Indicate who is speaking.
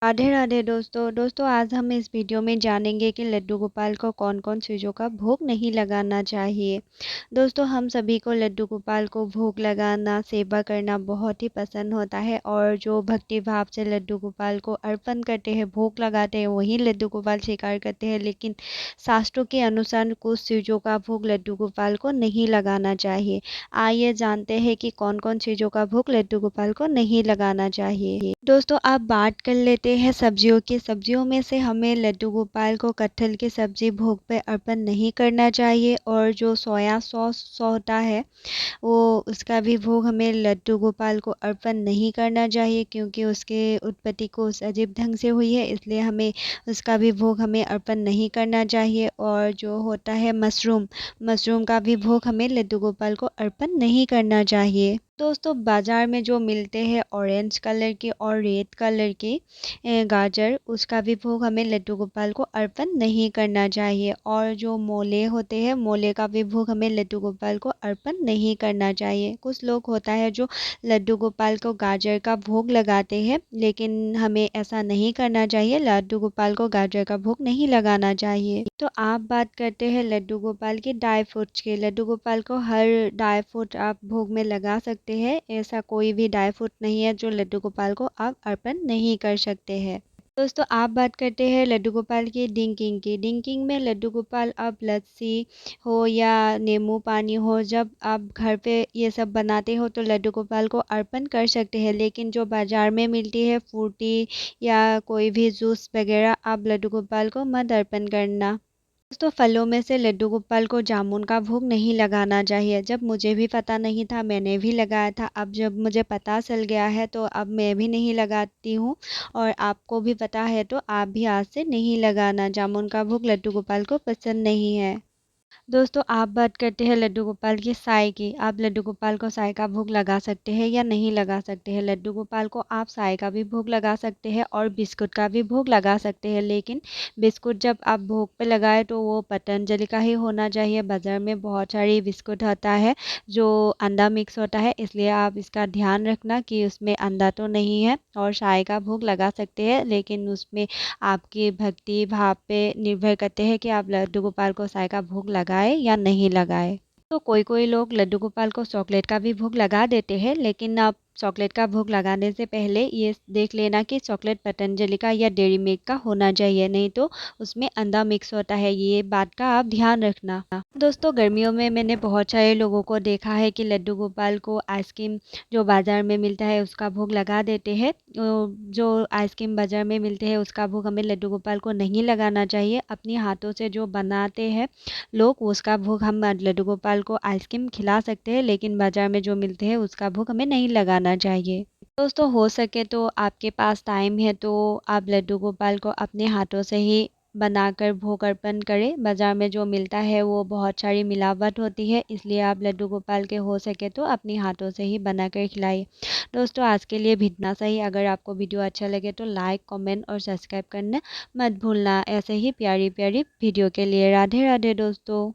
Speaker 1: राधे राधे दोस्तों आज हम इस वीडियो में जानेंगे कि लड्डू गोपाल को कौन कौन चीज़ों का भोग नहीं लगाना चाहिए। दोस्तों हम सभी को लड्डू गोपाल को भोग लगाना सेवा करना बहुत ही पसंद होता है और जो भक्ति भाव से लड्डू गोपाल को अर्पण करते हैं भोग लगाते हैं वही लड्डू गोपाल स्वीकार करते हैं। लेकिन शास्त्रों के अनुसार कुछ चीज़ों का भोग लड्डू गोपाल को नहीं लगाना चाहिए। आइए जानते हैं कि कौन कौन चीज़ों का भोग लड्डू गोपाल को नहीं लगाना चाहिए। दोस्तों आप बात कर लेते हैं सब्जियों की। सब्जियों में से हमें लड्डू गोपाल को कटहल की सब्जी भोग पे अर्पण नहीं करना चाहिए और जो सोया सॉस होता है वो उसका भी भोग हमें लड्डू गोपाल को अर्पण नहीं करना चाहिए, क्योंकि उसके उत्पत्ति को उस अजीब ढंग से हुई है, इसलिए हमें उसका भी भोग हमें अर्पण नहीं करना चाहिए। और जो होता है मशरूम का भी भोग हमें लड्डू गोपाल को अर्पण नहीं करना चाहिए। दोस्तों बाज़ार में जो मिलते हैं ऑरेंज कलर के और रेड कलर के गाजर, उसका भी भोग हमें लड्डू गोपाल को अर्पण नहीं करना चाहिए। और जो मोले होते हैं मोले का भी भोग हमें लड्डू गोपाल को अर्पण नहीं करना चाहिए। कुछ लोग होता है जो लड्डू गोपाल को गाजर का भोग लगाते हैं, लेकिन हमें ऐसा नहीं करना चाहिए। लड्डू गोपाल को गाजर का भोग नहीं लगाना चाहिए। तो आप बात करते हैं लड्डू गोपाल के ड्राई फ्रूट्स के। लड्डू गोपाल को हर ड्राई फ्रूट आप भोग में लगा सकते हैं। ऐसा कोई भी ड्राई फ्रूट नहीं है जो लड्डू गोपाल को आप अर्पण नहीं कर सकते हैं। दोस्तों आप बात करते हैं लड्डू गोपाल की ड्रिंकिंग की। ड्रिंकिंग में लड्डू गोपाल आप लस्सी हो या नींबू पानी हो, जब आप घर पे ये सब बनाते हो तो लड्डू गोपाल को अर्पण कर सकते हैं। लेकिन जो बाज़ार में मिलती है फ्रूटी या कोई भी जूस वगैरह, आप लड्डू गोपाल को मत अर्पण करना। दोस्तों फलों में से लड्डू गोपाल को जामुन का भोग नहीं लगाना चाहिए। जब मुझे भी पता नहीं था मैंने भी लगाया था, अब जब मुझे पता चल गया है तो अब मैं भी नहीं लगाती हूँ। और आपको भी पता है तो आप भी आज से नहीं लगाना। जामुन का भोग लड्डू गोपाल को पसंद नहीं है। दोस्तों आप बात करते हैं लड्डू गोपाल की साय की। आप लड्डू गोपाल को साय का भोग लगा सकते हैं या नहीं लगा सकते हैं। लड्डू गोपाल को आप साय का भी भोग लगा सकते हैं और बिस्कुट का भी भोग लगा सकते हैं। लेकिन बिस्कुट जब आप भोग पे लगाए तो वो पतंजलि का ही होना चाहिए। बाज़ार में बहुत सारी बिस्कुट होता है जो अंडा मिक्स होता है, इसलिए आप इसका ध्यान रखना कि उसमें अंडा तो नहीं है। और साय का भोग लगा सकते हैं, लेकिन उसमें आपकी भक्ति भाव पे निर्भर करते हैं कि आप लड्डू गोपाल को साय का भोग लगाए या नहीं लगाए। तो कोई कोई लोग लड्डू गोपाल को चॉकलेट का भी भोग लगा देते हैं, लेकिन आप चॉकलेट का भोग लगाने से पहले ये देख लेना कि चॉकलेट पतंजलि का या डेयरी मिल्क का होना चाहिए, नहीं तो उसमें अंडा मिक्स होता है। ये बात का आप ध्यान रखना। दोस्तों गर्मियों में मैंने बहुत सारे लोगों को देखा है कि लड्डू गोपाल को आइसक्रीम जो बाज़ार में मिलता है उसका भोग लगा देते हैं। जो आइसक्रीम बाज़ार में मिलते हैं उसका भोग हमें लड्डू गोपाल को नहीं लगाना चाहिए। अपने हाथों से जो बनाते हैं लोग उसका भोग हम लड्डू गोपाल को आइसक्रीम खिला सकते हैं, लेकिन बाज़ार में जो मिलते हैं उसका भोग हमें नहीं लगाना चाहिए। दोस्तों हो सके तो आपके पास टाइम है तो आप लड्डू गोपाल को अपने हाथों से ही बनाकर भोग अर्पण करें। बाज़ार में जो मिलता है वो बहुत सारी मिलावट होती है, इसलिए आप लड्डू गोपाल के हो सके तो अपने हाथों से ही बनाकर खिलाइए। दोस्तों आज के लिए भी इतना सही। अगर आपको वीडियो अच्छा लगे तो लाइक कमेंट और सब्सक्राइब करना मत भूलना। ऐसे ही प्यारी प्यारी वीडियो के लिए। राधे राधे दोस्तों।